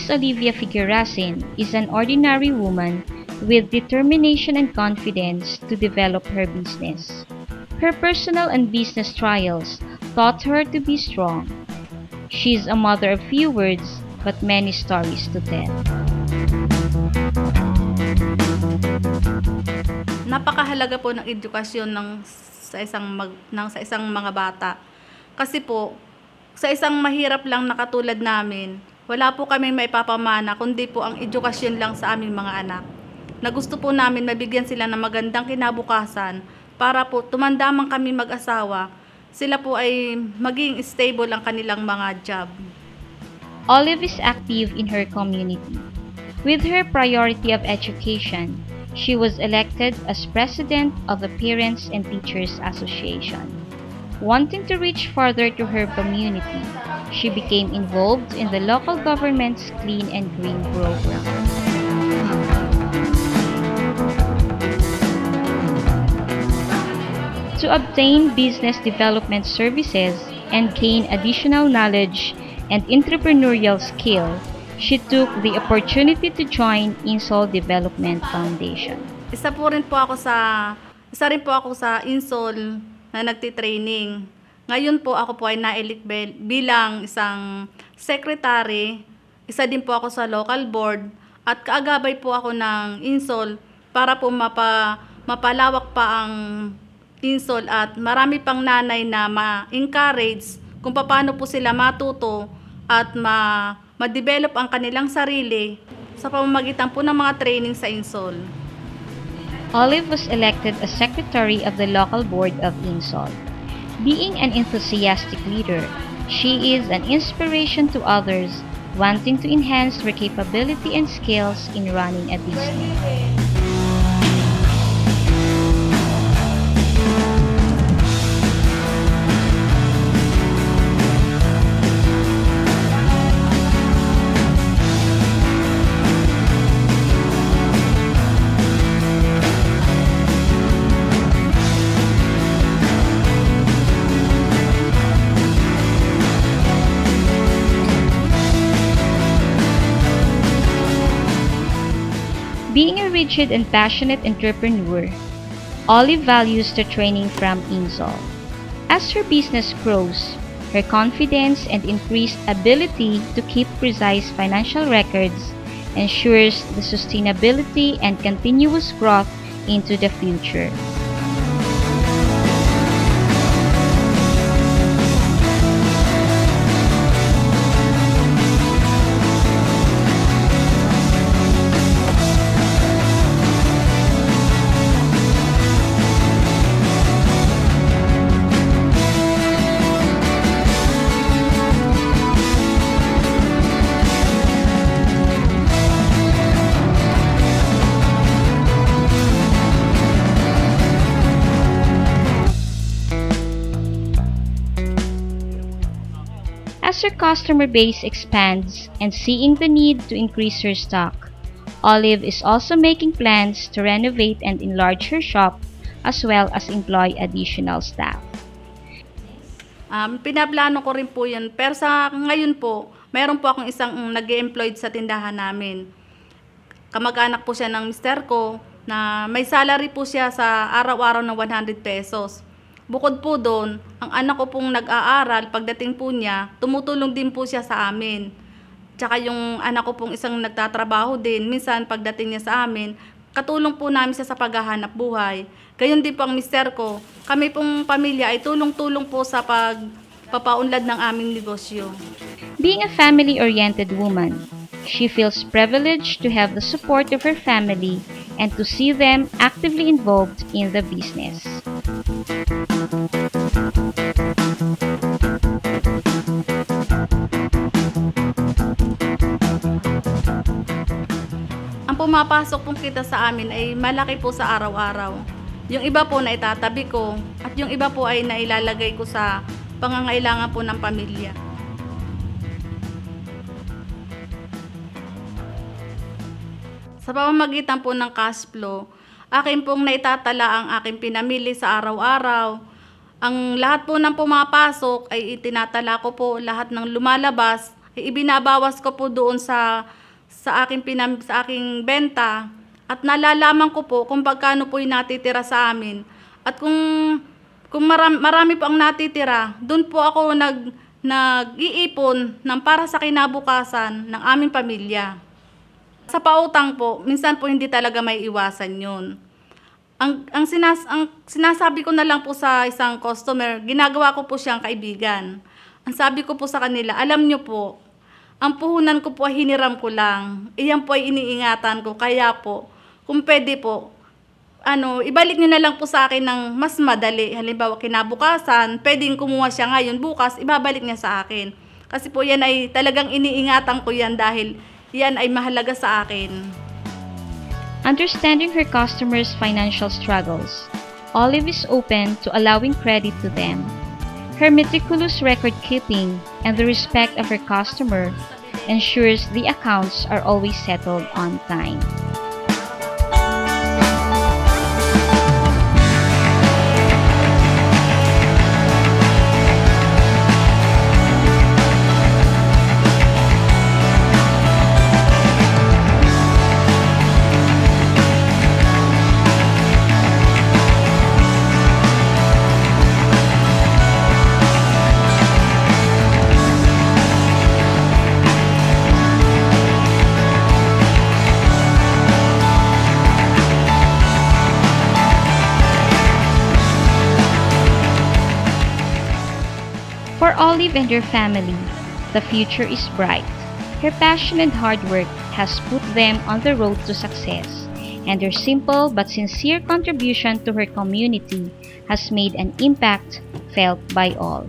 Miss Olivia Figurasin is an ordinary woman with determination and confidence to develop her business. Her personal and business trials taught her to be strong. She's a mother of few words but many stories to tell. Napakahalaga po ng edukasyon sa isang mga bata. Kasi po, sa isang mahirap lang na katulad namin, wala po kaming maipapamana kundi po ang edukasyon lang sa aming mga anak. Na gusto po namin mabigyan sila ng magandang kinabukasan para po tumanda man kami mag-asawa, sila po ay maging stable ang kanilang mga job. Olive is active in her community. With her priority of education, she was elected as president of the Parents and Teachers Association. Wanting to reach farther to her community, she became involved in the local government's Clean and Green program. To obtain business development services and gain additional knowledge and entrepreneurial skill, she took the opportunity to join INSOL Development Foundation. Isa rin po ako sa INSOL na nagtitraining. Ngayon po ako po ay na-elect bilang isang secretary. Isa din po ako sa local board at kaagabay po ako ng INSOL para po mapalawak pa ang INSOL at marami pang nanay na ma-encourage kung paano po sila matuto at ma-develop ang kanilang sarili sa pamamagitan po ng mga training sa INSOL. Olive was elected as secretary of the local board of INSOL. Being an enthusiastic leader, she is an inspiration to others wanting to enhance their capability and skills in running a business. Being a rigid and passionate entrepreneur, Olive values the training from INSOL. As her business grows, her confidence and increased ability to keep precise financial records ensures the sustainability and continuous growth into the future. As her customer base expands and seeing the need to increase her stock, Olive is also making plans to renovate and enlarge her shop as well as employ additional staff. Pinaplano ko rin po yun. Pero sa ngayon po, mayroon po akong isang nag-employed sa tindahan namin. Kamag-anak po siya ng mister ko na may salary po siya sa araw-araw ng 100 pesos. Bukod po doon, ang anak ko pong nag-aaral, pagdating po niya, tumutulong din po siya sa amin. Tsaka yung anak ko pong isang nagtatrabaho din, minsan pagdating niya sa amin, katulong po namin siya sa paghahanap buhay. Gayon din po ang mister ko. Kami pong pamilya ay tulong-tulong po sa pagpapaunlad ng aming negosyo. Being a family-oriented woman, she feels privileged to have the support of her family and to see them actively involved in the business. Ang pumapasok pong kita sa amin ay malaki po sa araw-araw. Yung iba po na itatabi ko at yung iba po ay nailalagay ko sa pangangailangan po ng pamilya. Sa pamamagitan po ng cash flow, akin pong naitatala ang aking pinamili sa araw-araw. Ang lahat po ng pumapasok ay itinatala ko po, lahat ng lumalabas ay ibinabawas ko po doon sa sa aking benta, at nalalaman ko po kung pagkano po yung natitira sa amin. At kung marami po ang natitira, doon po ako nag-iipon ng para sa kinabukasan ng aming pamilya. Sa pautang po, minsan po hindi talaga may iwasan yun. Ang sinasabi ko na lang po sa isang customer, ginagawa ko po siyang kaibigan. Ang sabi ko po sa kanila, alam nyo po, ang puhunan ko po ay hiniram ko lang. Iyan po ay iniingatan ko. Kaya po, kung pwede po, ibalik nyo na lang po sa akin ng mas madali. Halimbawa, kinabukasan, pwedeng kumuha siya ngayon, bukas, ibabalik niya sa akin. Kasi po yan ay talagang iniingatan ko yan dahil yan ay mahalaga sa akin. Understanding her customers' financial struggles, Olive is open to allowing credit to them. Her meticulous record-keeping and the respect of her customer ensures the accounts are always settled on time. For Olive and her family, the future is bright. Her passion and hard work has put them on the road to success, and her simple but sincere contribution to her community has made an impact felt by all.